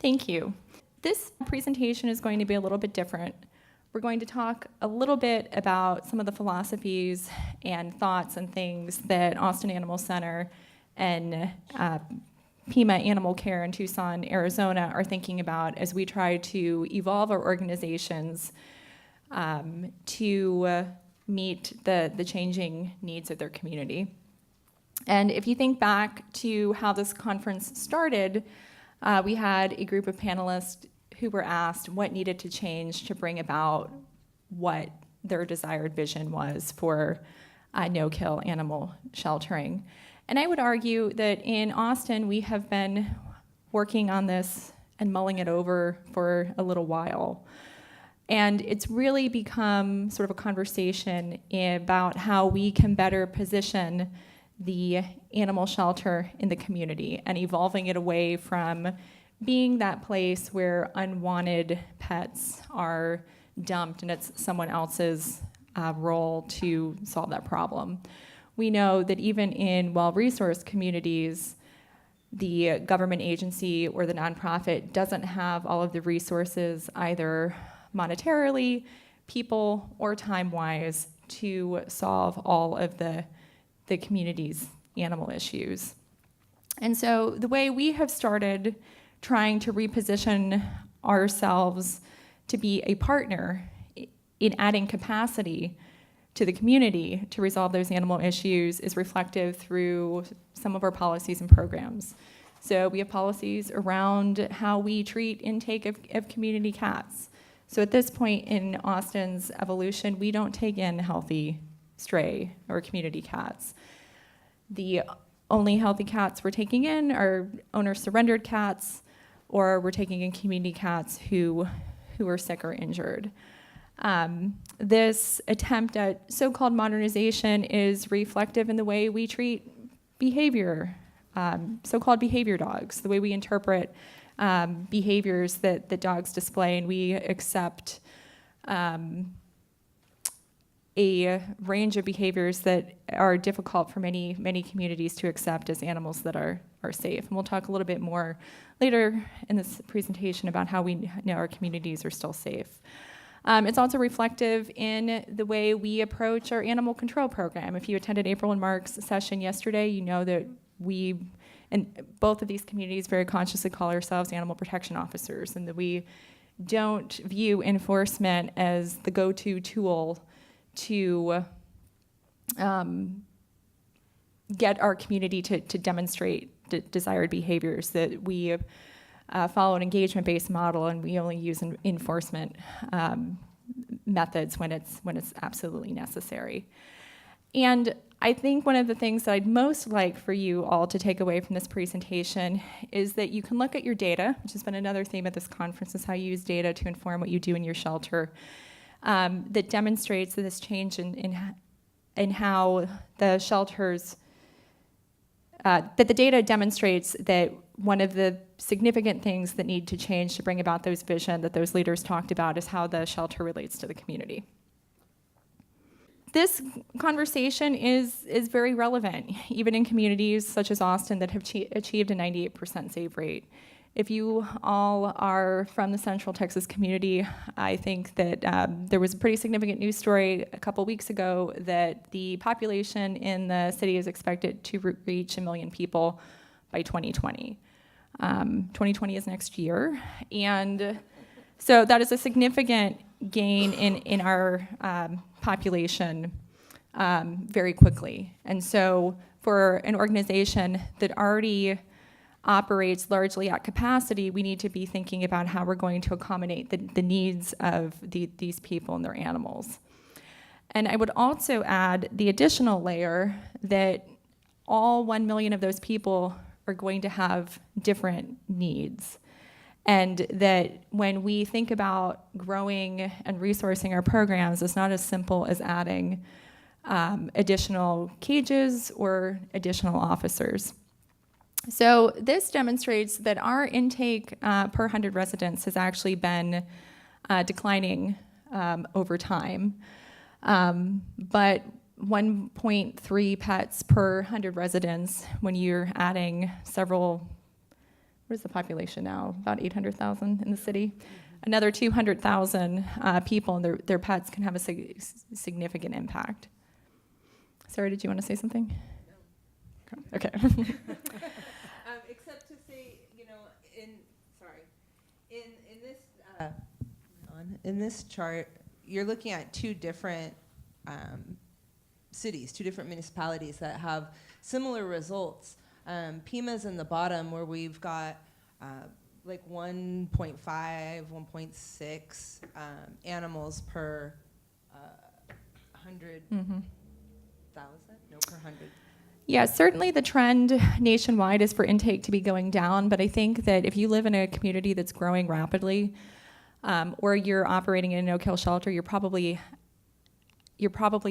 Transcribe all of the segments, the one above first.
Thank you. This presentation is going to be a little bit different. We're going to talk a little bit about some of the philosophies and thoughts and things that Austin Animal Center and Pima Animal Care in Tucson, Arizona are thinking about as we try to evolve our organizations to meet the changing needs of their community. And if you think back to how this conference started, we had a group of panelists who were asked what needed to change to bring about what their desired vision was for no-kill animal sheltering. And I would argue that in Austin, we have been working on this and mulling it over for a little while. And it's really become sort of a conversation about how we can better position the animal shelter in the community and evolving it away from being that place where unwanted pets are dumped and it's someone else's role to solve that problem. We know that even in well-resourced communities, the government agency or the nonprofit doesn't have all of the resources, either monetarily, people, or time-wise, to solve all of the community's animal issues. And so the way we have started trying to reposition ourselves to be a partner in adding capacity to the community to resolve those animal issues is reflective through some of our policies and programs. So we have policies around how we treat intake of community cats. So at this point in Austin's evolution, we don't take in healthy stray or community cats. The only healthy cats we're taking in are owner-surrendered cats, or we're taking in community cats who are sick or injured. This attempt at so-called modernization is reflective in the way we treat behavior, so-called behavior dogs, the way we interpret behaviors that dogs display, and we accept a range of behaviors that are difficult for many communities to accept as animals that are safe. And we'll talk a little bit more later in this presentation about how we know our communities are still safe. It's also reflective in the way we approach our animal control program. If you attended April and Mark's session yesterday, you know that we, in both of these communities, very consciously call ourselves animal protection officers, and that we don't view enforcement as the go-to tool to get our community to demonstrate desired behaviors, that we follow an engagement-based model and we only use enforcement methods when it's absolutely necessary. And I think one of the things that I'd most like for you all to take away from this presentation is that you can look at your data, which has been another theme at this conference, is how you use data to inform what you do in your shelter, that demonstrates this change in how the shelters, that the data demonstrates that one of the significant things that need to change to bring about those vision that those leaders talked about is how the shelter relates to the community. This conversation is very relevant, even in communities such as Austin that have achieved a 98% save rate. If you all are from the Central Texas community, I think that there was a pretty significant news story a couple weeks ago that the population in the city is expected to reach 1 million people by 2020. 2020 is next year, and so that is a significant gain in our population very quickly. And so for an organization that already operates largely at capacity, we need to be thinking about how we're going to accommodate the needs of these people and their animals. And I would also add the additional layer that all 1 million of those people are going to have different needs. And that when we think about growing and resourcing our programs, it's not as simple as adding additional cages or additional officers. So this demonstrates that our intake per 100 residents has actually been declining over time. But 1.3 pets per 100 residents when you're adding several what is the population now? About 800,000 in the city. Another 200,000 people and their pets can have a significant impact. Sarah, did you want to say something? No. Okay. Except to say, in this chart, you're looking at two different cities, two different municipalities that have similar results. Pima's in the bottom, where we've got like 1.5, 1.6 animals per 100,000. No, per 100. Yeah, certainly the trend nationwide is for intake to be going down, but I think that if you live in a community that's growing rapidly, or you're operating in a no-kill shelter, you're probably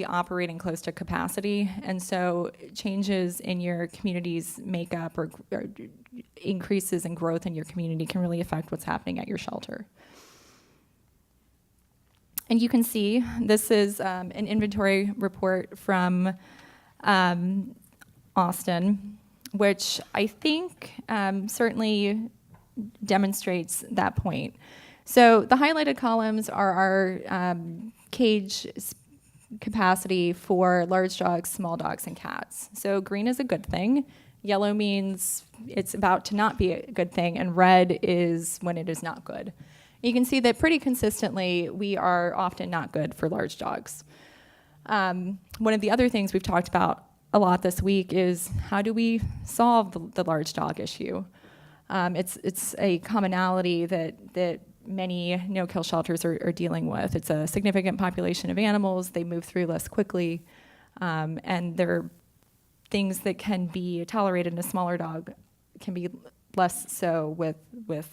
operating close to capacity, and so changes in your community's makeup or increases in growth in your community can really affect what's happening at your shelter. And you can see this is an inventory report from Austin, which I think certainly demonstrates that point. So the highlighted columns are our cage capacity for large dogs, small dogs, and cats. So green is a good thing. Yellow means it's about to not be a good thing, and red is when it is not good. You can see that pretty consistently we are often not good for large dogs. One of the other things we've talked about a lot this week is how do we solve the large dog issue? It's a commonality that many no-kill shelters are dealing with. It's a significant population of animals. They move through less quickly, and there are things that can be tolerated in a smaller dog can be less so with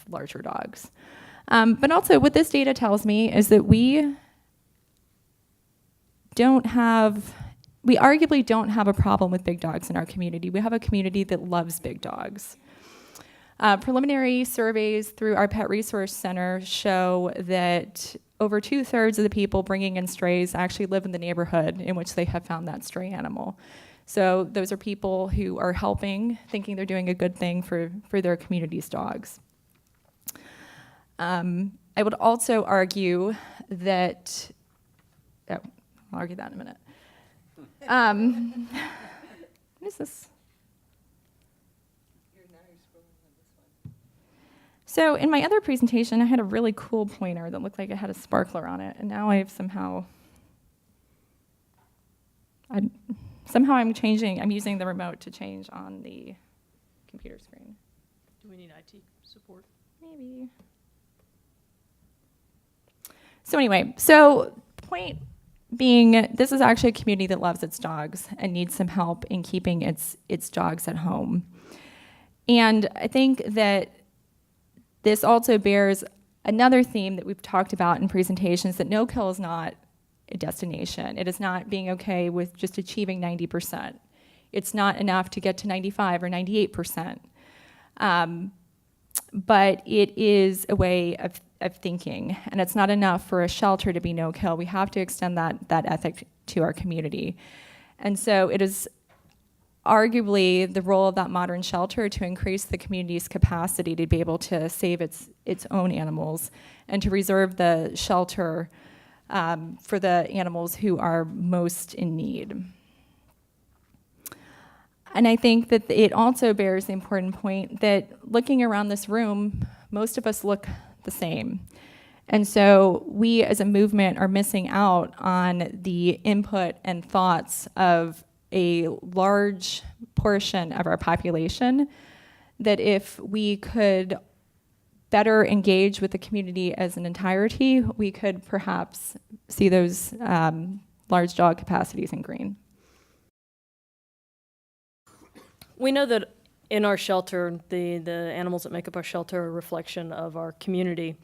larger dogs. But also what this data tells me is that we arguably don't have a problem with big dogs in our community. We have a community that loves big dogs. Preliminary surveys through our Pet Resource Center show that over 2/3 of the people bringing in strays actually live in the neighborhood in which they have found that stray animal. So those are people who are helping, thinking they're doing a good thing for their community's dogs. I would also argue that, I'll argue that in a minute. What is this? So in my other presentation, I had a really cool pointer that looked like it had a sparkler on it, and now I'm using the remote to change on the computer screen. Do we need IT support? Maybe. So anyway, point being, this is actually a community that loves its dogs and needs some help in keeping its dogs at home. And I think that this also bears another theme that we've talked about in presentations, that no-kill is not a destination. It is not being okay with just achieving 90%. It's not enough to get to 95 or 98%. But it is a way of thinking, and it's not enough for a shelter to be no-kill. We have to extend that ethic to our community. And so it is arguably the role of that modern shelter to increase the community's capacity to be able to save its own animals and to reserve the shelter for the animals who are most in need. And I think that it also bears the important point that looking around this room, most of us look the same. And so we as a movement are missing out on the input and thoughts of a large portion of our population, that if we could better engage with the community as an entirety, we could perhaps see those large dog capacities in green. We know that in our shelter, the animals that make up our shelter are a reflection of our community.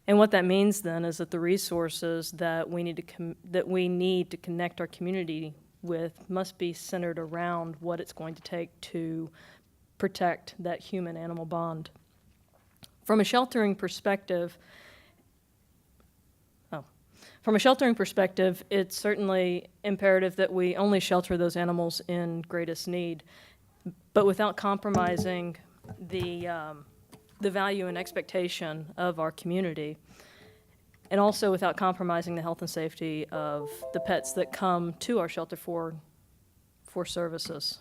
And what that means then is that the resources that we need to connect our community with must be centered around what it's going to take to protect that human-animal bond. From a sheltering perspective, it's certainly imperative that we only shelter those animals in greatest need, but without compromising the the value and expectation of our community, and also without compromising the health and safety of the pets that come to our shelter for services.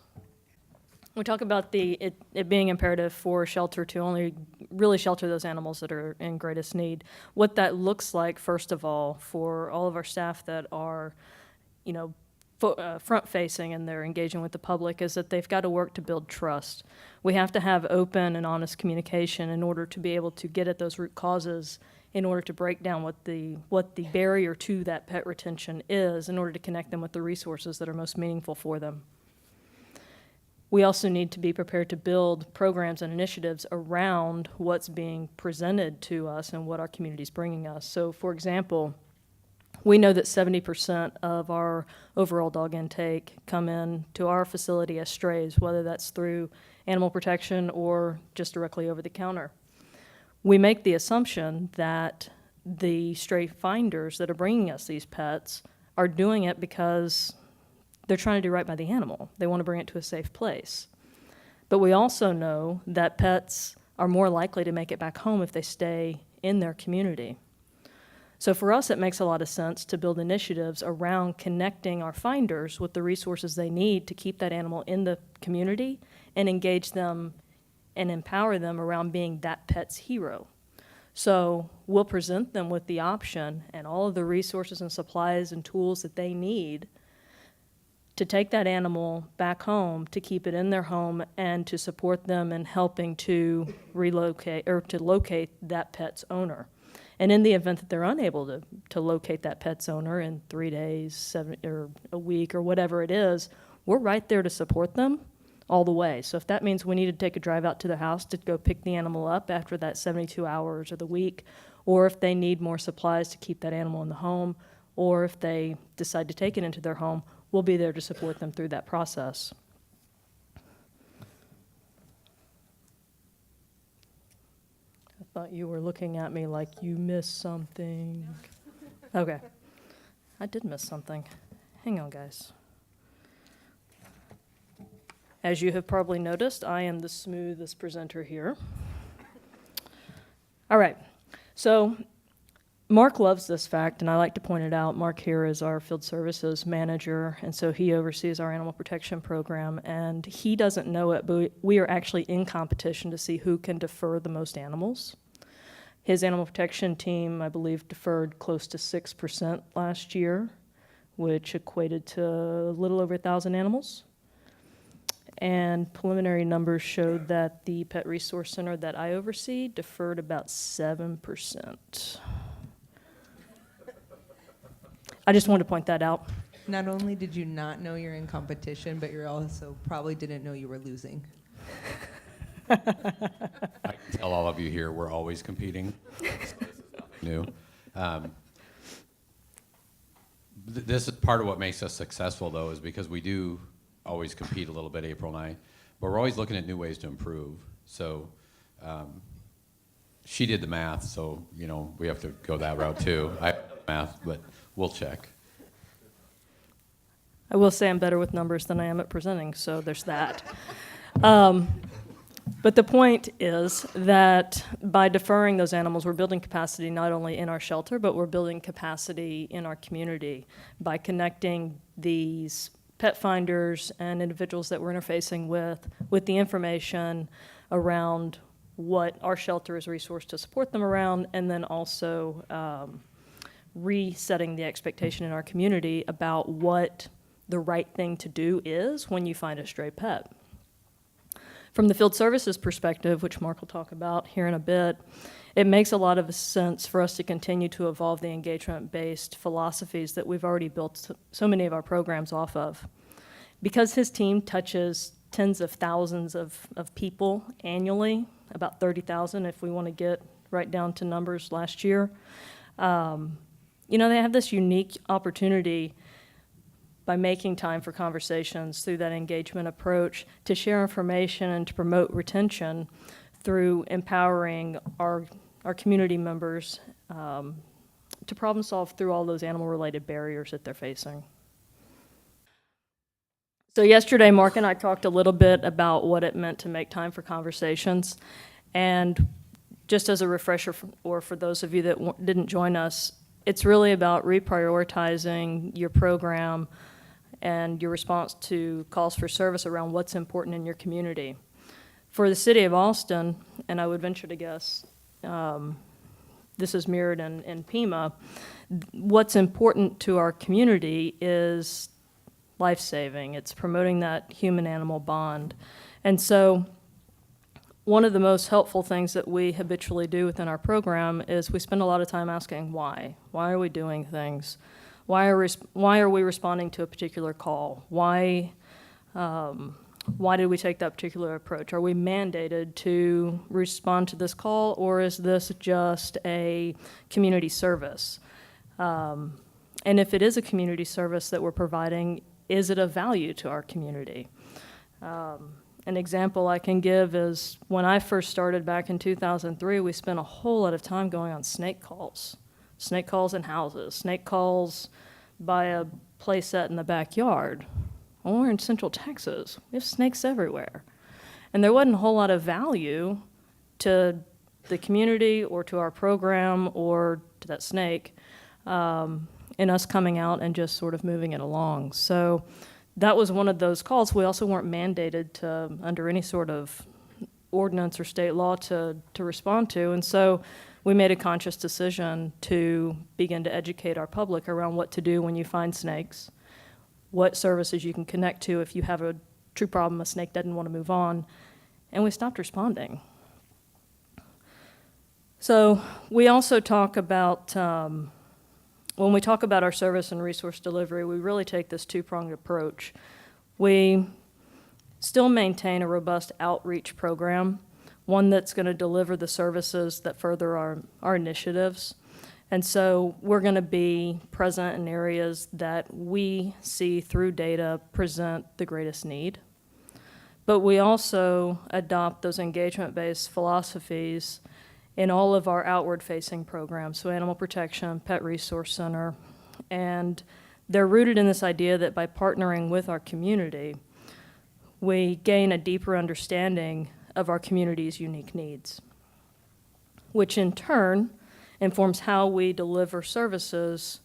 We talk about it being imperative for shelter to only really shelter those animals that are in greatest need. What that looks like, first of all, for all of our staff that are, front-facing and they're engaging with the public, is that they've got to work to build trust. We have to have open and honest communication in order to be able to get at those root causes, in order to break down what the barrier to that pet retention is, in order to connect them with the resources that are most meaningful for them. We also need to be prepared to build programs and initiatives around what's being presented to us and what our community is bringing us. So, for example, we know that 70% of our overall dog intake come in to our facility as strays, whether that's through animal protection or just directly over the counter. We make the assumption that the stray finders that are bringing us these pets are doing it because they're trying to do right by the animal. They want to bring it to a safe place. But we also know that pets are more likely to make it back home if they stay in their community. So for us, it makes a lot of sense to build initiatives around connecting our finders with the resources they need to keep that animal in the community and engage them and empower them around being that pet's hero. So we'll present them with the option and all of the resources and supplies and tools that they need to take that animal back home, to keep it in their home, and to support them in helping to relocate or to locate that pet's owner. And in the event that they're unable to locate that pet's owner in 3 days, 7 or a week, or whatever it is, we're right there to support them all the way. So if that means we need to take a drive out to the house to go pick the animal up after that 72 hours of the week, or if they need more supplies to keep that animal in the home, or if they decide to take it into their home, we'll be there to support them through that process. I thought you were looking at me like you missed something. Okay. I did miss something. Hang on, guys. As you have probably noticed, I am the smoothest presenter here. All right. So Mark loves this fact, and I like to point it out. Mark here is our field services manager, and so he oversees our animal protection program, and he doesn't know it, but we are actually in competition to see who can defer the most animals. His animal protection team, I believe, deferred close to 6% last year, which equated to a little over 1,000 animals. And preliminary numbers showed that the Pet Resource Center that I oversee deferred about 7%. I just wanted to point that out. Not only did you not know you're in competition, but you also probably didn't know you were losing. I can tell all of you here we're always competing. So this is nothing new. This is part of what makes us successful, though, is because we do always compete a little bit April 9th, but we're always looking at new ways to improve. So she did the math, so we have to go that route too. I have math, but we'll check. I will say I'm better with numbers than I am at presenting, so there's that. But the point is that by deferring those animals, we're building capacity not only in our shelter, but we're building capacity in our community by connecting these pet finders and individuals that we're interfacing with the information around what our shelter is resourced to support them around, and then also resetting the expectation in our community about what the right thing to do is when you find a stray pet. From the field services perspective, which Mark will talk about here in a bit, it makes a lot of sense for us to continue to evolve the engagement-based philosophies that we've already built so many of our programs off of. Because his team touches tens of thousands of people annually, about 30,000 if we want to get right down to numbers last year, they have this unique opportunity by making time for conversations through that engagement approach to share information and to promote retention through empowering our community members to problem solve through all those animal-related barriers that they're facing. So yesterday, Mark and I talked a little bit about what it meant to make time for conversations, and just as a refresher, or for those of you that didn't join us, it's really about reprioritizing your program and your response to calls for service around what's important in your community. For the city of Austin, and I would venture to guess this is mirrored in Pima, what's important to our community is life-saving. It's promoting that human-animal bond. And so one of the most helpful things that we habitually do within our program is we spend a lot of time asking why. Why are we doing things? Why are we responding to a particular call? Why did we take that particular approach? Are we mandated to respond to this call, or is this just a community service? And if it is a community service that we're providing, is it of value to our community? An example I can give is when I first started back in 2003, we spent a whole lot of time going on snake calls in houses, snake calls by a playset in the backyard. Well, we're in Central Texas. We have snakes everywhere. And there wasn't a whole lot of value to the community or to our program or to that snake in us coming out and just sort of moving it along. So that was one of those calls. We also weren't mandated to, under any sort of ordinance or state law, to respond to. And so we made a conscious decision to begin to educate our public around what to do when you find snakes, what services you can connect to if you have a true problem, a snake doesn't want to move on, and we stopped responding. So we also talk about, when we talk about our service and resource delivery, we really take this two-pronged approach. We still maintain a robust outreach program, one that's going to deliver the services that further our initiatives. And so we're going to be present in areas that we see through data present the greatest need. But we also adopt those engagement-based philosophies in all of our outward-facing programs, so animal protection, pet resource center, and they're rooted in this idea that by partnering with our community, we gain a deeper understanding of our community's unique needs, which in turn informs how we deliver services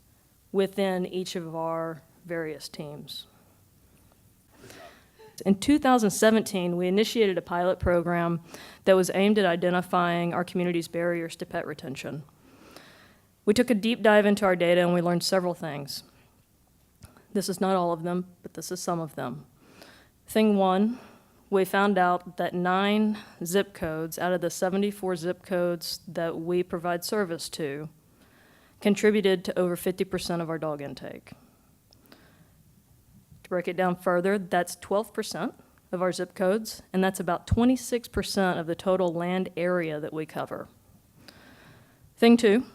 within each of our various teams. In 2017, we initiated a pilot program that was aimed at identifying our community's barriers to pet retention. We took a deep dive into our data and we learned several things. This is not all of them, but this is some of them. Thing one, we found out that 9 zip codes out of the 74 zip codes that we provide service to contributed to over 50% of our dog intake. To break it down further, that's 12% of our zip codes, and that's about 26% of the total land area that we cover. Thing two,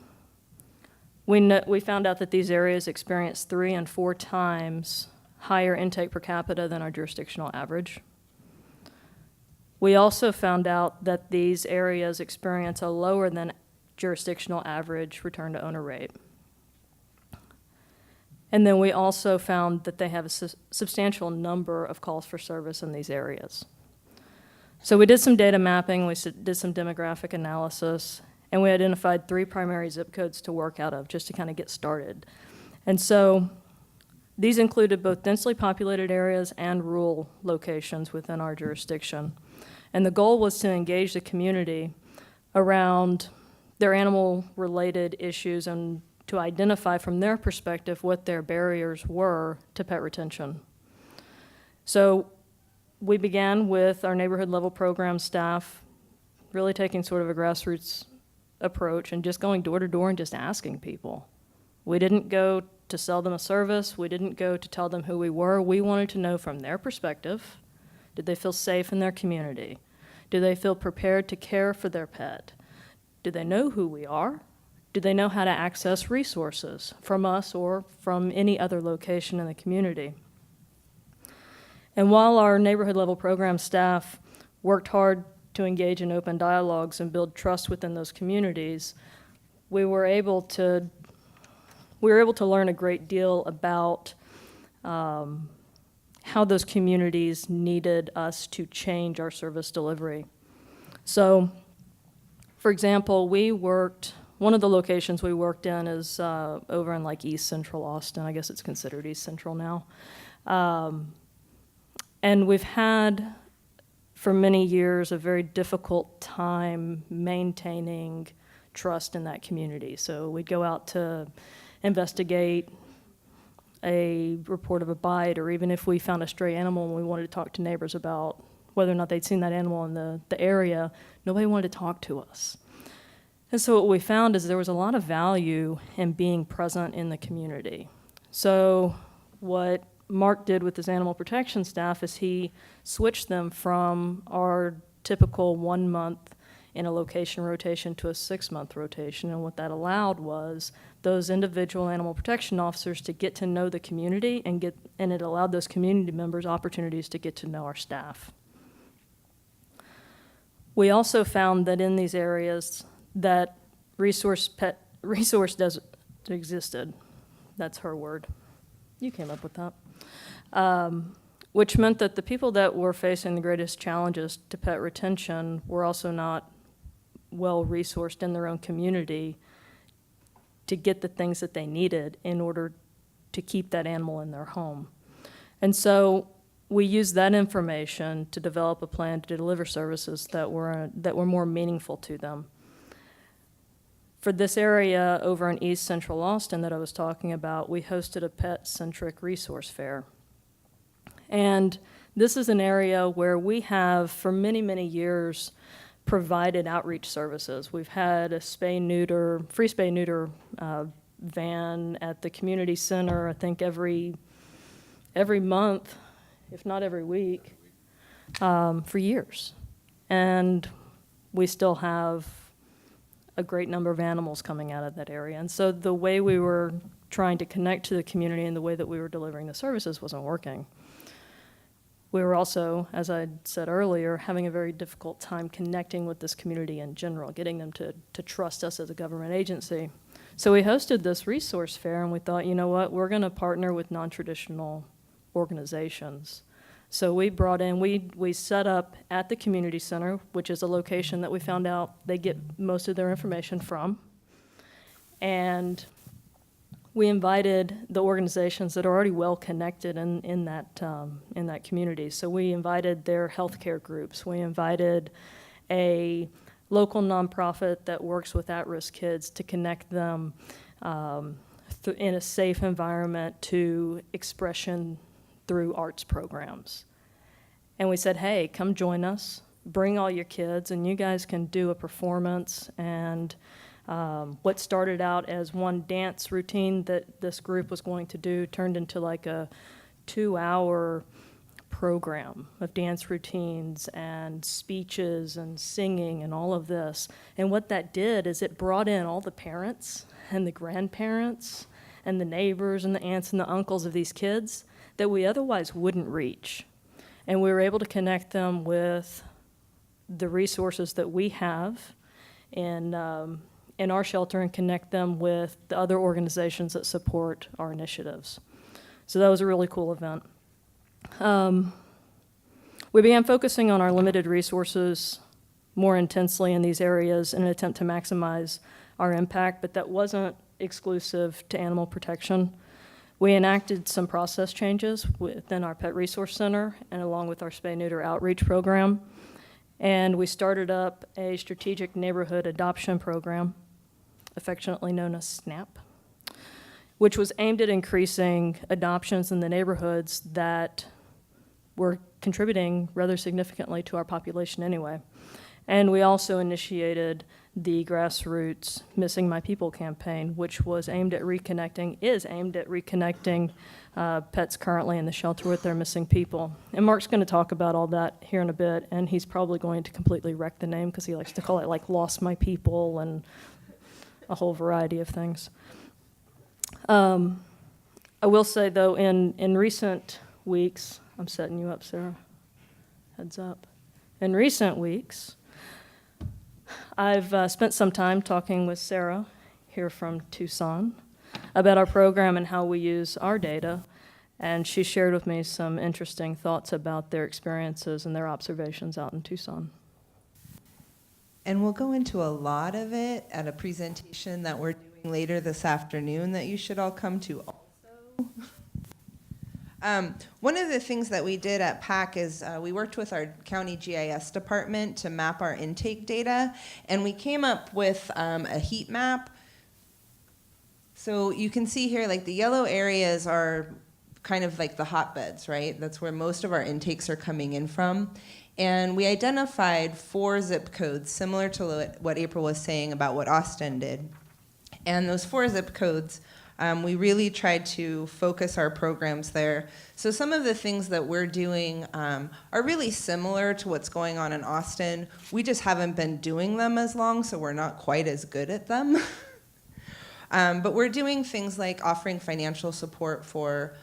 we found out that these areas experience 3 and 4 times higher intake per capita than our jurisdictional average. We also found out that these areas experience a lower than jurisdictional average return to owner rate. And then we also found that they have a substantial number of calls for service in these areas. So we did some data mapping, we did some demographic analysis, and we identified 3 primary zip codes to work out of just to kind of get started. And so these included both densely populated areas and rural locations within our jurisdiction. And the goal was to engage the community around their animal-related issues and to identify from their perspective what their barriers were to pet retention. So we began with our neighborhood level program staff really taking sort of a grassroots approach and just going door to door and just asking people. We didn't go to sell them a service. We didn't go to tell them who we were. We wanted to know from their perspective, did they feel safe in their community? Do they feel prepared to care for their pet? Do they know who we are? Do they know how to access resources from us or from any other location in the community? And while our neighborhood level program staff worked hard to engage in open dialogues and build trust within those communities, we were able to learn a great deal about how those communities needed us to change our service delivery. So For example, one of the locations we worked in is over in like East Central Austin. I guess it's considered East Central now. And we've had, for many years, a very difficult time maintaining trust in that community. So we'd go out to investigate a report of a bite, or even if we found a stray animal and we wanted to talk to neighbors about whether or not they'd seen that animal in the area, nobody wanted to talk to us. And so what we found is there was a lot of value in being present in the community. So what Mark did with his animal protection staff is he switched them from our typical 1 month in a location rotation to a 6-month rotation. And what that allowed was those individual animal protection officers to get to know the community, and it allowed those community members opportunities to get to know our staff. We also found that in these areas that resource existed. That's her word. You came up with that. Which meant that the people that were facing the greatest challenges to pet retention were also not well resourced in their own community to get the things that they needed in order to keep that animal in their home. And so we used that information to develop a plan to deliver services that were more meaningful to them. For this area over in East Central Austin that I was talking about, we hosted a pet-centric resource fair. And this is an area where we have, for many, many years, provided outreach services. We've had a free spay-neuter van at the community center, I think every month, if not every week, for years. And we still have a great number of animals coming out of that area. And so the way we were trying to connect to the community and the way that we were delivering the services wasn't working. We were also, as I said earlier, having a very difficult time connecting with this community in general, getting them to trust us as a government agency. So we hosted this resource fair, and we thought, you know what, we're going to partner with non-traditional organizations. So we we set up at the community center, which is a location that we found out they get most of their information from. And we invited the organizations that are already well connected in that community. So we invited their healthcare groups. We invited a local nonprofit that works with at-risk kids to connect them in a safe environment to expression through arts programs. And we said, hey, come join us, bring all your kids, and you guys can do a performance. And what started out as one dance routine that this group was going to do turned into like a 2-hour program of dance routines and speeches and singing and all of this. And what that did is it brought in all the parents and the grandparents and the neighbors and the aunts and the uncles of these kids that we otherwise wouldn't reach. And we were able to connect them with the resources that we have in our shelter and connect them with the other organizations that support our initiatives. So that was a really cool event. We began focusing on our limited resources more intensely in these areas in an attempt to maximize our impact, but that wasn't exclusive to animal protection. We enacted some process changes within our Pet Resource Center and along with our spay-neuter outreach program. And we started up a strategic neighborhood adoption program, affectionately known as SNAP, which was aimed at increasing adoptions in the neighborhoods that were contributing rather significantly to our population anyway. And we also initiated the grassroots Missing My People campaign, which is aimed at reconnecting pets currently in the shelter with their missing people. And Mark's going to talk about all that here in a bit, and he's probably going to completely wreck the name because he likes to call it like Lost My People and a whole variety of things. I will say, though, in recent weeks, I'm setting you up, Sarah. Heads up. In recent weeks, I've spent some time talking with Sarah here from Tucson about our program and how we use our data, and she shared with me some interesting thoughts about their experiences and their observations out in Tucson. And we'll go into a lot of it at a presentation that we're doing later this afternoon that you should all come to also. One of the things that we did at PAC is we worked with our county GIS department to map our intake data, and we came up with a heat map. So you can see here, like the yellow areas are kind of like the hotbeds, right? That's where most of our intakes are coming in from. And we identified 4 zip codes, similar to what April was saying about what Austin did. And those 4 zip codes, we really tried to focus our programs there. So some of the things that we're doing are really similar to what's going on in Austin. We just haven't been doing them as long, so we're not quite as good at them. But we're doing things like offering financial support for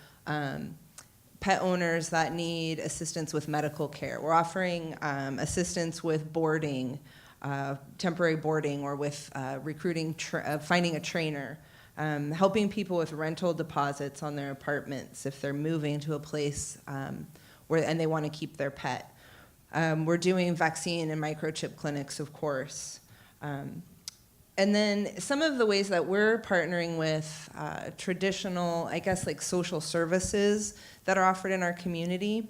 pet owners that need assistance with medical care. We're offering assistance with boarding, temporary boarding, or with recruiting, finding a trainer, helping people with rental deposits on their apartments if they're moving to a place and they want to keep their pet. We're doing vaccine and microchip clinics, of course. And then some of the ways that we're partnering with traditional, I guess, like social services that are offered in our community.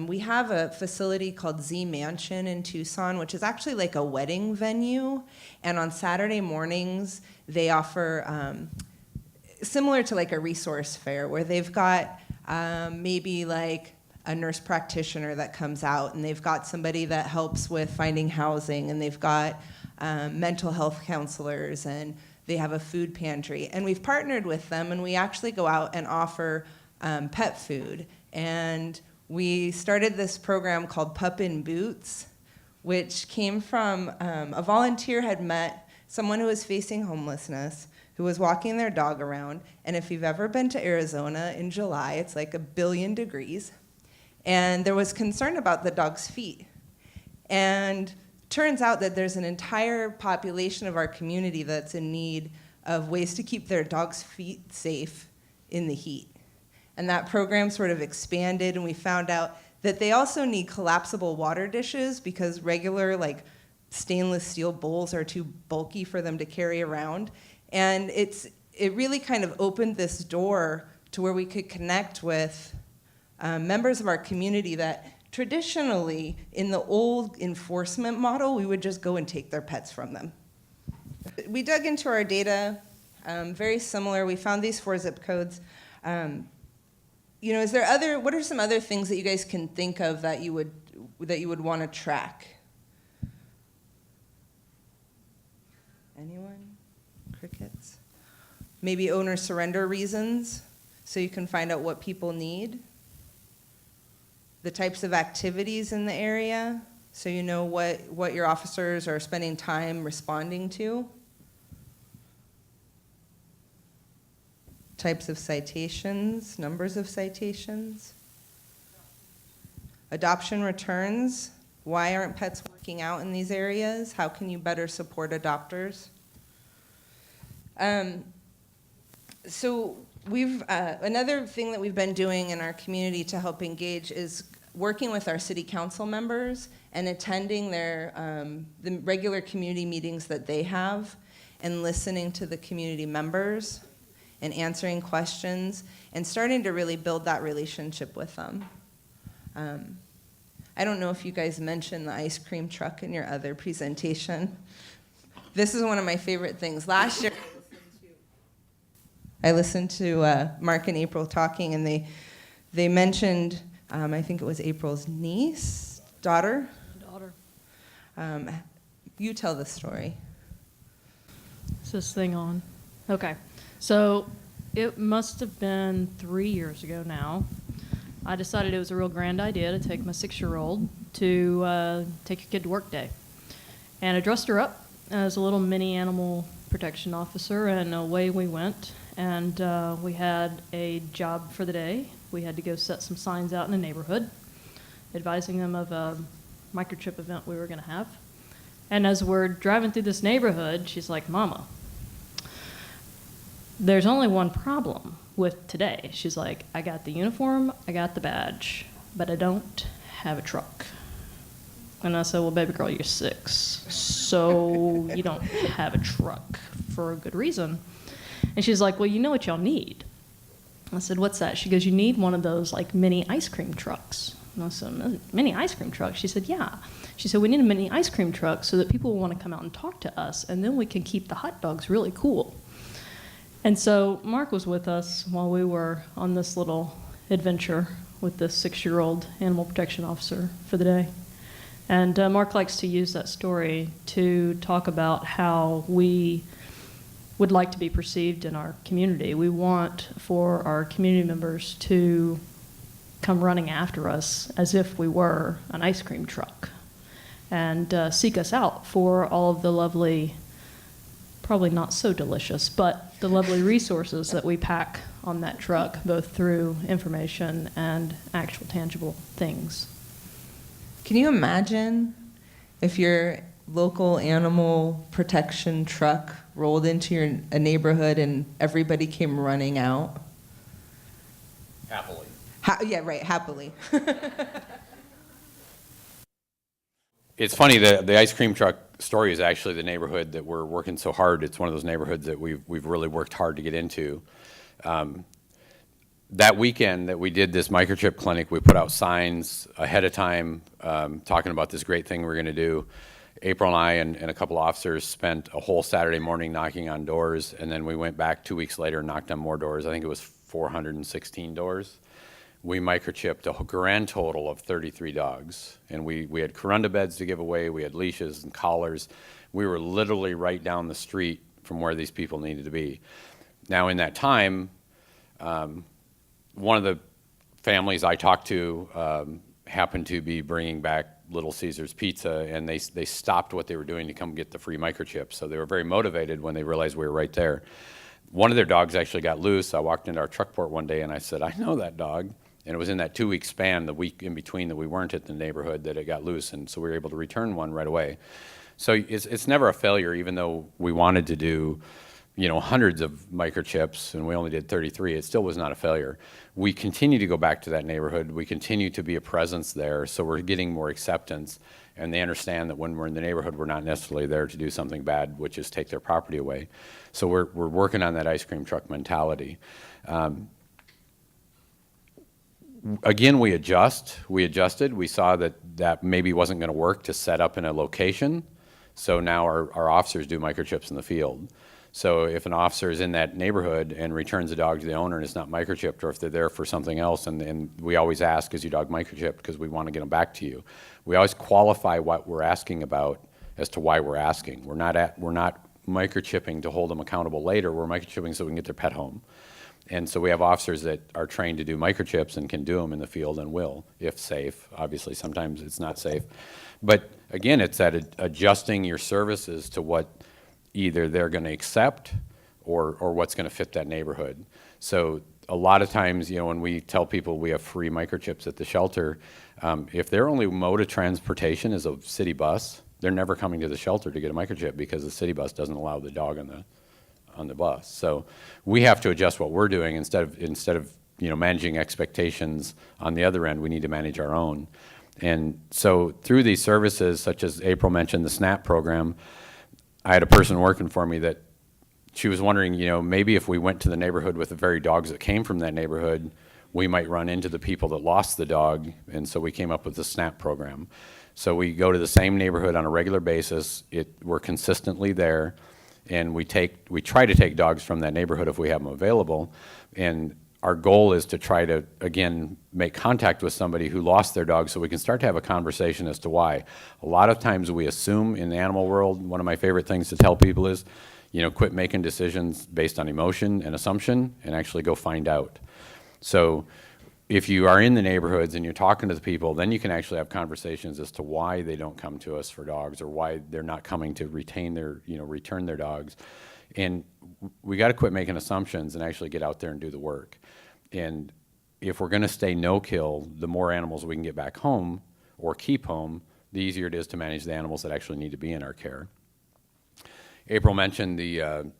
We have a facility called Z Mansion in Tucson, which is actually like a wedding venue. And on Saturday mornings, they offer, similar to like a resource fair, where they've got maybe like a nurse practitioner that comes out, and they've got somebody that helps with finding housing, and they've got mental health counselors, and they have a food pantry. And we've partnered with them, and we actually go out and offer pet food. And we started this program called Pup in Boots, which came from a volunteer had met someone who was facing homelessness, who was walking their dog around. And if you've ever been to Arizona in July, it's like 1 billion degrees. And there was concern about the dog's feet. And turns out that there's an entire population of our community that's in need of ways to keep their dog's feet safe in the heat. And that program sort of expanded, and we found out that they also need collapsible water dishes because regular like stainless steel bowls are too bulky for them to carry around. And it really kind of opened this door to where we could connect with members of our community that traditionally, in the old enforcement model, we would just go and take their pets from them. We dug into our data, very similar. We found these 4 zip codes. What are some other things that you guys can think of that you would want to track? Anyone? Crickets? Maybe owner surrender reasons, so you can find out what people need. The types of activities in the area, so you know what your officers are spending time responding to. Types of citations, numbers of citations. Adoption returns. Why aren't pets working out in these areas? How can you better support adopters? So another thing that we've been doing in our community to help engage is working with our city council members and attending the regular community meetings that they have and listening to the community members and answering questions and starting to really build that relationship with them. I don't know if you guys mentioned the ice cream truck in your other presentation. This is one of my favorite things. Last year, I listened to Mark and April talking, and they mentioned, I think it was April's daughter. You tell the story. Is this thing on? Okay. So it must have been 3 years ago now. I decided it was a real grand idea to take my 6-year-old to take a kid to work day. And I dressed her up as a little mini animal protection officer, and away we went. And we had a job for the day. We had to go set some signs out in the neighborhood, advising them of a microchip event we were going to have. And as we're driving through this neighborhood, she's like, "Mama, there's only one problem with today." She's like, "I got the uniform, I got the badge, but I don't have a truck." And I said, well, baby girl, you're 6, so you don't have a truck for a good reason. And she's like, well, you know what y'all need? I said, what's that? She goes, you need one of those like mini ice cream trucks. And I said, mini ice cream truck? She said, yeah. She said, we need a mini ice cream truck so that people will want to come out and talk to us, and then we can keep the hot dogs really cool. And so Mark was with us while we were on this little adventure with this 6-year-old animal protection officer for the day. And Mark likes to use that story to talk about how we would like to be perceived in our community. We want for our community members to come running after us as if we were an ice cream truck and seek us out for all of the lovely, probably not so delicious, but the lovely resources that we pack on that truck, both through information and actual tangible things. Can you imagine if your local animal protection truck rolled into a neighborhood and everybody came running out? Happily. Yeah, right, happily. It's funny, the ice cream truck story is actually the neighborhood that we're working so hard. It's one of those neighborhoods that we've really worked hard to get into. That weekend that we did this microchip clinic, we put out signs ahead of time talking about this great thing we're going to do. April and I and a couple officers spent a whole Saturday morning knocking on doors, and then we went back 2 weeks later and knocked on more doors. I think it was 416 doors. We microchipped a grand total of 33 dogs, and we had Corunda beds to give away, we had leashes and collars. We were literally right down the street from where these people needed to be. Now in that time, one of the families I talked to happened to be bringing back Little Caesars Pizza, and they stopped what they were doing to come get the free microchips. So they were very motivated when they realized we were right there. One of their dogs actually got loose. I walked into our truck port one day and I said, I know that dog. And it was in that 2-week span, the week in between that we weren't at the neighborhood, that it got loose. And so we were able to return one right away. So it's never a failure, even though we wanted to do, hundreds of microchips and we only did 33, it still was not a failure. We continue to go back to that neighborhood. We continue to be a presence there, so we're getting more acceptance, and they understand that when we're in the neighborhood, we're not necessarily there to do something bad, which is take their property away. So we're working on that ice cream truck mentality. Again, we adjusted. We saw that maybe wasn't going to work to set up in a location, so now our officers do microchips in the field. So if an officer is in that neighborhood and returns a dog to the owner and it's not microchipped, or if they're there for something else, and we always ask, is your dog microchipped, because we want to get them back to you. We always qualify what we're asking about as to why we're asking. We're not microchipping to hold them accountable later. We're microchipping so we can get their pet home. And so we have officers that are trained to do microchips and can do them in the field and will, if safe. Obviously, sometimes it's not safe. But again, it's that adjusting your services to what either they're going to accept or what's going to fit that neighborhood. So a lot of times, when we tell people we have free microchips at the shelter, if their only mode of transportation is a city bus, they're never coming to the shelter to get a microchip because the city bus doesn't allow the dog on the bus. So we have to adjust what we're doing instead of managing expectations on the other end. We need to manage our own. And so through these services, such as April mentioned, the SNAP program, I had a person working for me that she was wondering, maybe if we went to the neighborhood with the very dogs that came from that neighborhood, we might run into the people that lost the dog. And so we came up with the SNAP program. So we go to the same neighborhood on a regular basis. We're consistently there. And we try to take dogs from that neighborhood if we have them available. And our goal is to try to, again, make contact with somebody who lost their dog so we can start to have a conversation as to why. A lot of times we assume in the animal world, one of my favorite things to tell people is, quit making decisions based on emotion and assumption and actually go find out. So if you are in the neighborhoods and you're talking to the people, then you can actually have conversations as to why they don't come to us for dogs or why they're not coming to return their dogs. And we got to quit making assumptions and actually get out there and do the work. And if we're going to stay no-kill, the more animals we can get back home or keep home, the easier it is to manage the animals that actually need to be in our care. April mentioned the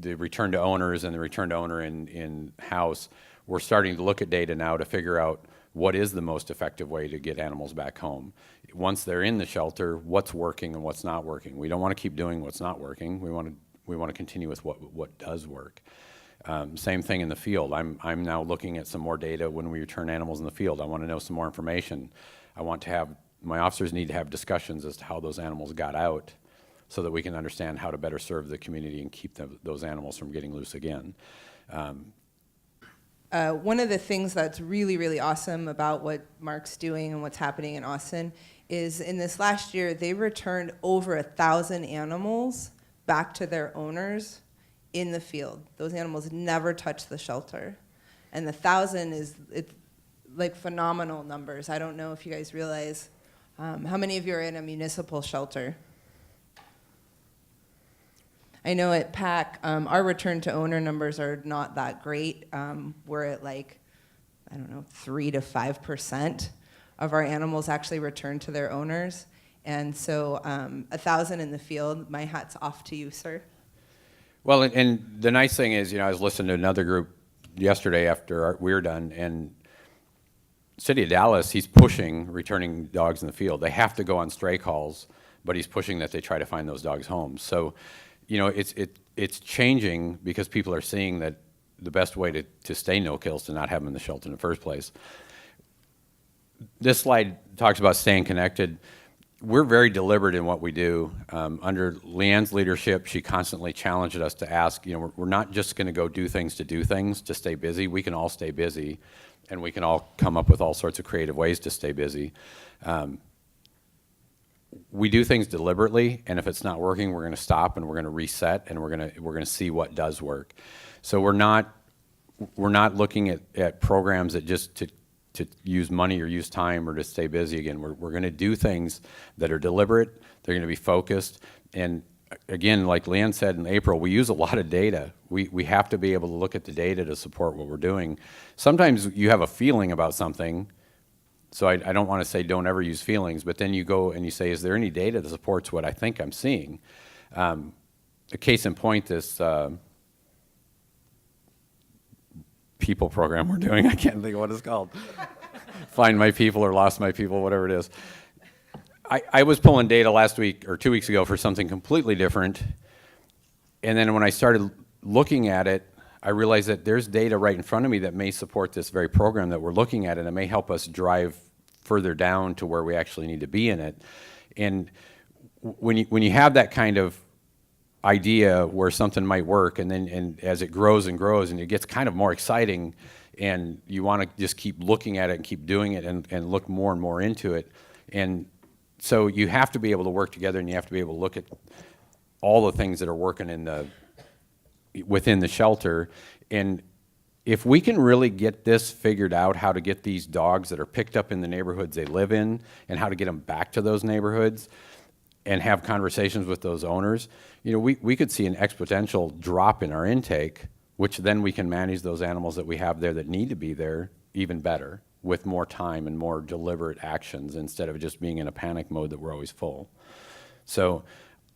return to owners and the return to owner in house. We're starting to look at data now to figure out what is the most effective way to get animals back home. Once they're in the shelter, what's working and what's not working. We don't want to keep doing what's not working. We want to continue with what does work. Same thing in the field. I'm now looking at some more data when we return animals in the field. I want to know some more information. I want to have, my officers need to have discussions as to how those animals got out so that we can understand how to better serve the community and keep those animals from getting loose again. One of the things that's really, really awesome about what Mark's doing and what's happening in Austin is in this last year, they returned over 1,000 animals back to their owners in the field. Those animals never touched the shelter. And the 1,000 is like phenomenal numbers. I don't know if you guys realize how many of you are in a municipal shelter. I know at PAC, our return to owner numbers are not that great. We're at like, I don't know, 3 to 5% of our animals actually return to their owners. And so 1,000 in the field, my hat's off to you, sir. Well, and the nice thing is, I was listening to another group yesterday after we were done, and City of Dallas, he's pushing returning dogs in the field. They have to go on stray calls, but he's pushing that they try to find those dogs homes. So, it's changing because people are seeing that the best way to stay no-kill is to not have them in the shelter in the first place. This slide talks about staying connected. We're very deliberate in what we do. Under Leanne's leadership, she constantly challenged us to ask, we're not just going to go do things to stay busy. We can all stay busy, and we can all come up with all sorts of creative ways to stay busy. We do things deliberately, and if it's not working, we're going to stop and we're going to reset, and we're going to see what does work. So we're not looking at programs that just to use money or use time or to stay busy again. We're going to do things that are deliberate. They're going to be focused. And again, like Leanne said in April, we use a lot of data. We have to be able to look at the data to support what we're doing. Sometimes you have a feeling about something, so I don't want to say don't ever use feelings, but then you go and you say, is there any data that supports what I think I'm seeing? A case in point, this people program we're doing, I can't think of what it's called. Find My People or Lost My People, whatever it is. I was pulling data last week or 2 weeks ago for something completely different, and then when I started looking at it, I realized that there's data right in front of me that may support this very program that we're looking at, and it may help us drive further down to where we actually need to be in it. And when you have that kind of idea where something might work, and as it grows and grows, and it gets kind of more exciting, and you want to just keep looking at it and keep doing it and look more and more into it. And so you have to be able to work together, and you have to be able to look at all the things that are working within the shelter. And if we can really get this figured out, how to get these dogs that are picked up in the neighborhoods they live in and how to get them back to those neighborhoods and have conversations with those owners, we could see an exponential drop in our intake, which then we can manage those animals that we have there that need to be there even better with more time and more deliberate actions instead of just being in a panic mode that we're always full. So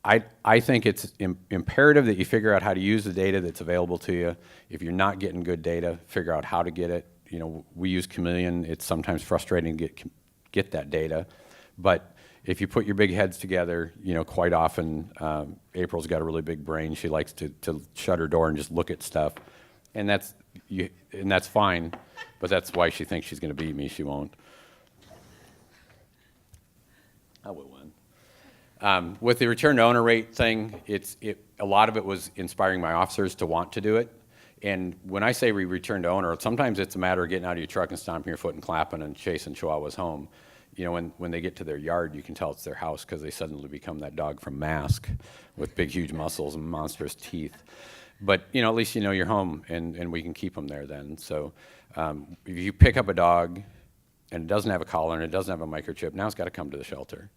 I think it's imperative that you figure out how to use the data that's available to you. If you're not getting good data, figure out how to get it. We use Chameleon. It's sometimes frustrating to get that data. But if you put your big heads together, quite often, April's got a really big brain. She likes to shut her door and just look at stuff. And that's fine, but that's why she thinks she's going to beat me. She won't. I will win. With the return to owner rate thing, a lot of it was inspiring my officers to want to do it. And when I say we return to owner, sometimes it's a matter of getting out of your truck and stomping your foot and clapping and chasing chihuahuas home. When they get to their yard, you can tell it's their house because they suddenly become that dog from Mask with big, huge muscles and monstrous teeth. But, at least you're home, and we can keep them there then. So if you pick up a dog and it doesn't have a collar and it doesn't have a microchip, now it's got to come to the shelter.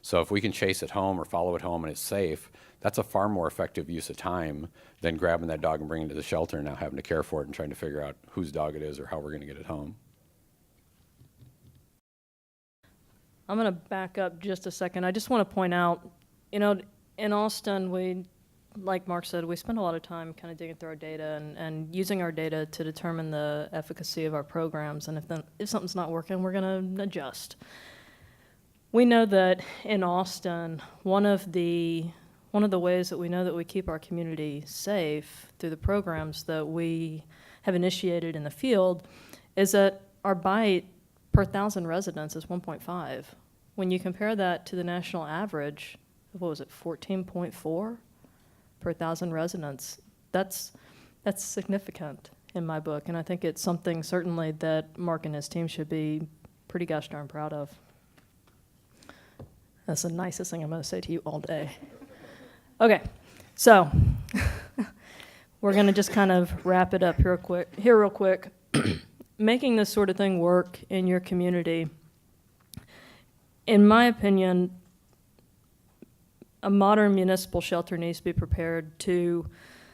So if we can chase it home or follow it home and it's safe, that's a far more effective use of time than grabbing that dog and bringing it to the shelter and now having to care for it and trying to figure out whose dog it is or how we're going to get it home. I'm going to back up just a second. I just want to point out, in Austin, like Mark said, we spend a lot of time kind of digging through our data and using our data to determine the efficacy of our programs. And if something's not working, we're going to adjust. We know that in Austin, one of the ways that we know that we keep our community safe through the programs that we have initiated in the field is that our bite per 1,000 residents is 1.5. When you compare that to the national average, what was it, 14.4 per 1,000 residents, that's significant in my book, and I think it's something certainly that Mark and his team should be pretty gosh darn proud of. That's the nicest thing I'm going to say to you all day. Okay, so we're going to just kind of wrap it up here real quick. Making this sort of thing work in your community, in my opinion, a modern municipal shelter needs to be prepared to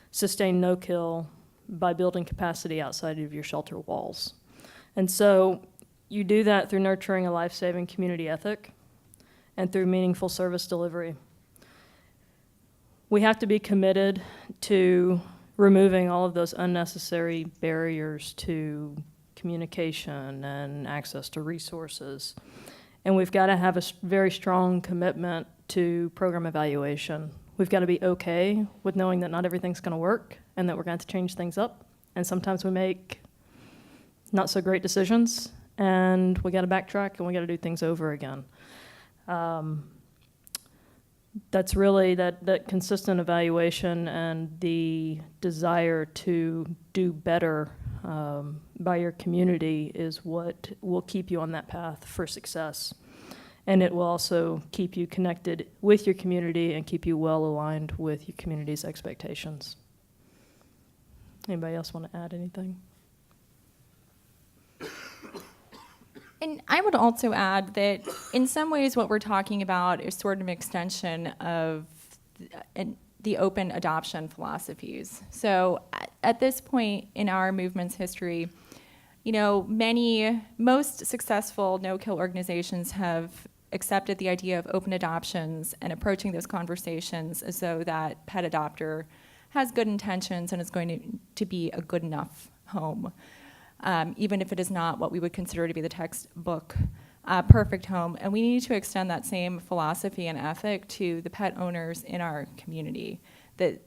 sustain no-kill by building capacity outside of your shelter walls. And so you do that through nurturing a life-saving community ethic and through meaningful service delivery. We have to be committed to removing all of those unnecessary barriers to communication and access to resources. And we've got to have a very strong commitment to program evaluation. We've got to be okay with knowing that not everything's going to work and that we're going to have to change things up. And sometimes we make not so great decisions and we got to backtrack and we got to do things over again. That's really that consistent evaluation and the desire to do better by your community is what will keep you on that path for success. And it will also keep you connected with your community and keep you well aligned with your community's expectations. Anybody else want to add anything? And I would also add that in some ways what we're talking about is sort of an extension of the open adoption philosophies. So at this point in our movement's history, you know, most successful no-kill organizations have accepted the idea of open adoptions and approaching those conversations as though that pet adopter has good intentions and is going to be a good enough home. Even if it is not what we would consider to be the textbook perfect home. And we need to extend that same philosophy and ethic to the pet owners in our community. That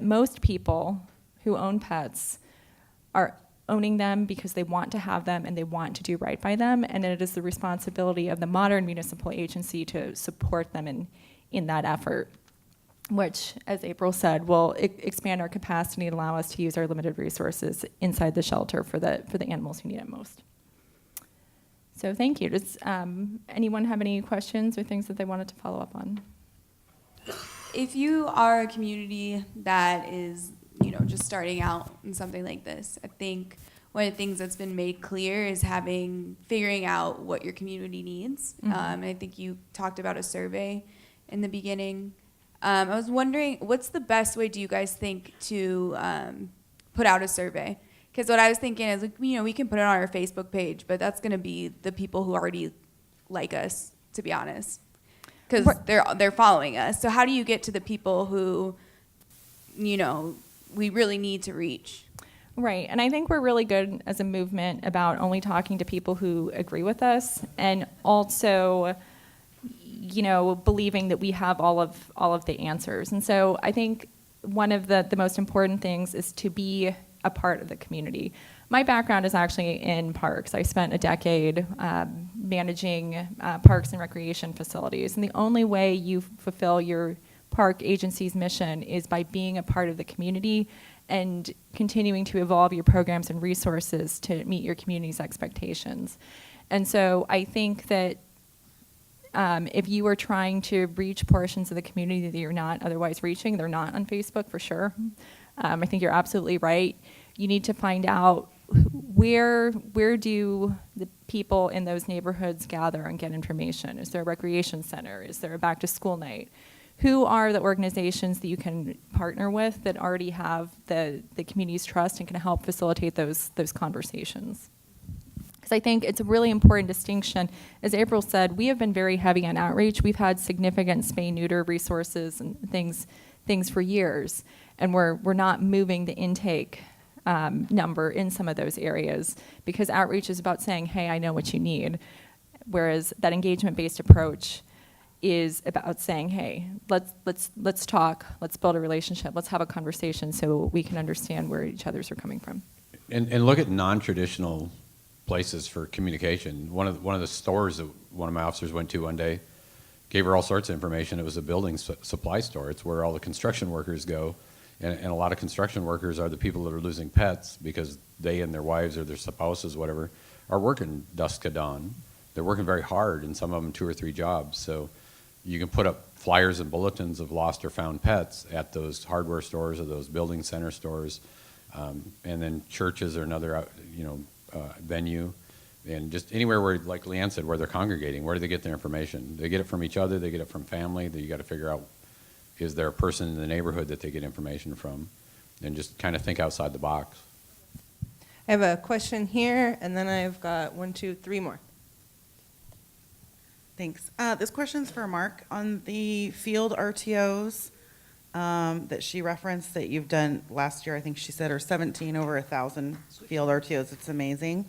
most people who own pets are owning them because they want to have them and they want to do right by them. And it is the responsibility of the Modern Municipal Agency to support them in that effort, which, as April said, will expand our capacity and allow us to use our limited resources inside the shelter for the animals who need it most. So thank you. Does anyone have any questions or things that they wanted to follow up on? If you are a community that is, just starting out in something like this, I think one of the things that's been made clear is figuring out what your community needs. Mm-hmm. And I think you talked about a survey in the beginning. I was wondering, what's the best way do you guys think to put out a survey? Because what I was thinking is, we can put it on our Facebook page, but that's going to be the people who already like us, to be honest, because they're following us. So how do you get to the people who, we really need to reach? Right, and I think we're really good as a movement about only talking to people who agree with us, and also believing that we have all of the answers. And so I think one of the most important things is to be a part of the community. My background is actually in parks. I spent a decade managing parks and recreation facilities. And the only way you fulfill your park agency's mission is by being a part of the community and continuing to evolve your programs and resources to meet your community's expectations. And so I think that if you are trying to reach portions of the community that you're not otherwise reaching, they're not on Facebook for sure. I think you're absolutely right. You need to find out where do the people in those neighborhoods gather and get information. Is there a recreation center? Is there a back to school night? Who are the organizations that you can partner with that already have the community's trust and can help facilitate those conversations? Because I think it's a really important distinction. As April said, we have been very heavy on outreach. We've had significant spay-neuter resources and things for years, and we're not moving the intake number in some of those areas because outreach is about saying, hey, I know what you need, whereas that engagement-based approach is about saying, hey, let's talk, let's build a relationship, let's have a conversation so we can understand where each others are coming from. And look at non-traditional places for communication. One of the stores that one of my officers went to one day gave her all sorts of information. It was a building supply store. It's where all the construction workers go. And a lot of construction workers are the people that are losing pets because they and their wives or their spouses, whatever, are working dusk to dawn. They're working very hard, and some of them 2 or 3 jobs. So you can put up flyers and bulletins of lost or found pets at those hardware stores or those building center stores. And then churches are another, venue. And just anywhere where, like Leanne said, where they're congregating, where do they get their information? They get it from each other, they get it from family. You got to figure out, is there a person in the neighborhood that they get information from? And just kind of think outside the box. I have a question here, and then I've got 1, 2, 3 more. Thanks. This question's for Mark. On the field RTOs that she referenced that you've done last year, I think she said, or 17 over 1,000 field RTOs. It's amazing.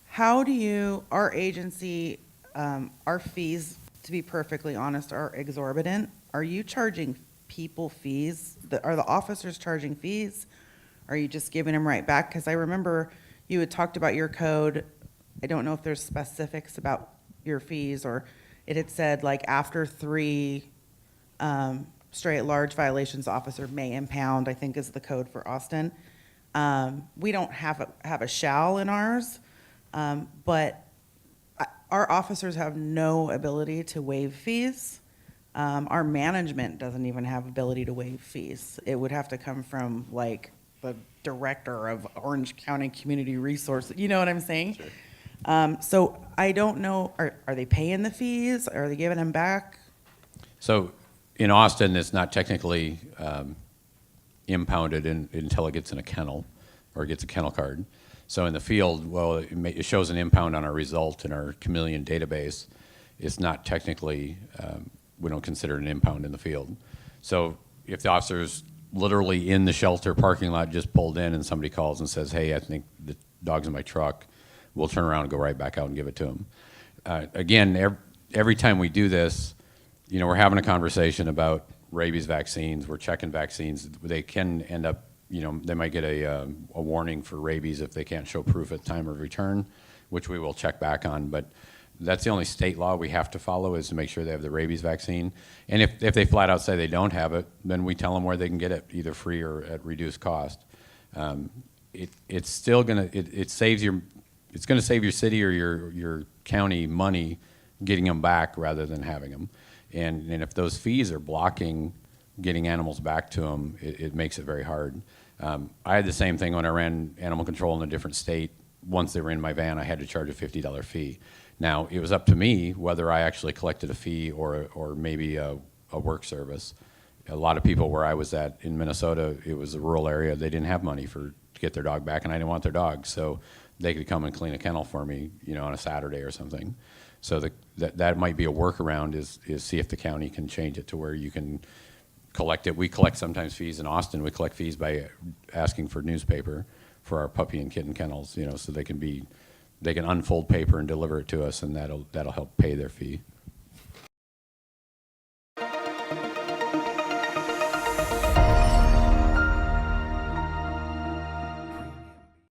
How do you, our agency, our fees, to be perfectly honest, are exorbitant. Are you charging people fees? Are the officers charging fees? Are you just giving them right back? Because I remember you had talked about your code. I don't know if there's specifics about your fees, or it had said like after 3 straight large violations, officer may impound, I think is the code for Austin. We don't have a shall in ours, but our officers have no ability to waive fees. Our management doesn't even have ability to waive fees. It would have to come from like the director of Orange County Community Resources. You know what I'm saying? Sure. So I don't know, are they paying the fees? Are they giving them back? So in Austin, it's not technically impounded until it gets in a kennel or gets a kennel card. So in the field, well, it shows an impound on our result in our Chameleon database. It's not technically, we don't consider it an impound in the field. So if the officer's literally in the shelter parking lot, just pulled in, and somebody calls and says, hey, I think the dog's in my truck, we'll turn around and go right back out and give it to them. Again, every time we do this, we're having a conversation about rabies vaccines. We're checking vaccines. They can end up, they might get a warning for rabies if they can't show proof at time of return, which we will check back on. But that's the only state law we have to follow, is to make sure they have the rabies vaccine. And if they flat out say they don't have it, then we tell them where they can get it, either free or at reduced cost. It's still gonna, it saves your, it's gonna save your city or your county money getting them back rather than having them. And if those fees are blocking getting animals back to them, it makes it very hard. I had the same thing when I ran animal control in a different state. Once they were in my van, I had to charge a $50 fee. Now, it was up to me whether I actually collected a fee or maybe a work service. A lot of people where I was at in Minnesota, it was a rural area. They didn't have money to get their dog back, and I didn't want their dog. So they could come and clean a kennel for me, on a Saturday or something. So that might be a workaround, is see if the county can change it to where you can collect it. We collect sometimes fees in Austin. We collect fees by asking for newspaper for our puppy and kitten kennels, so they can unfold paper and deliver it to us, and that'll help pay their fee.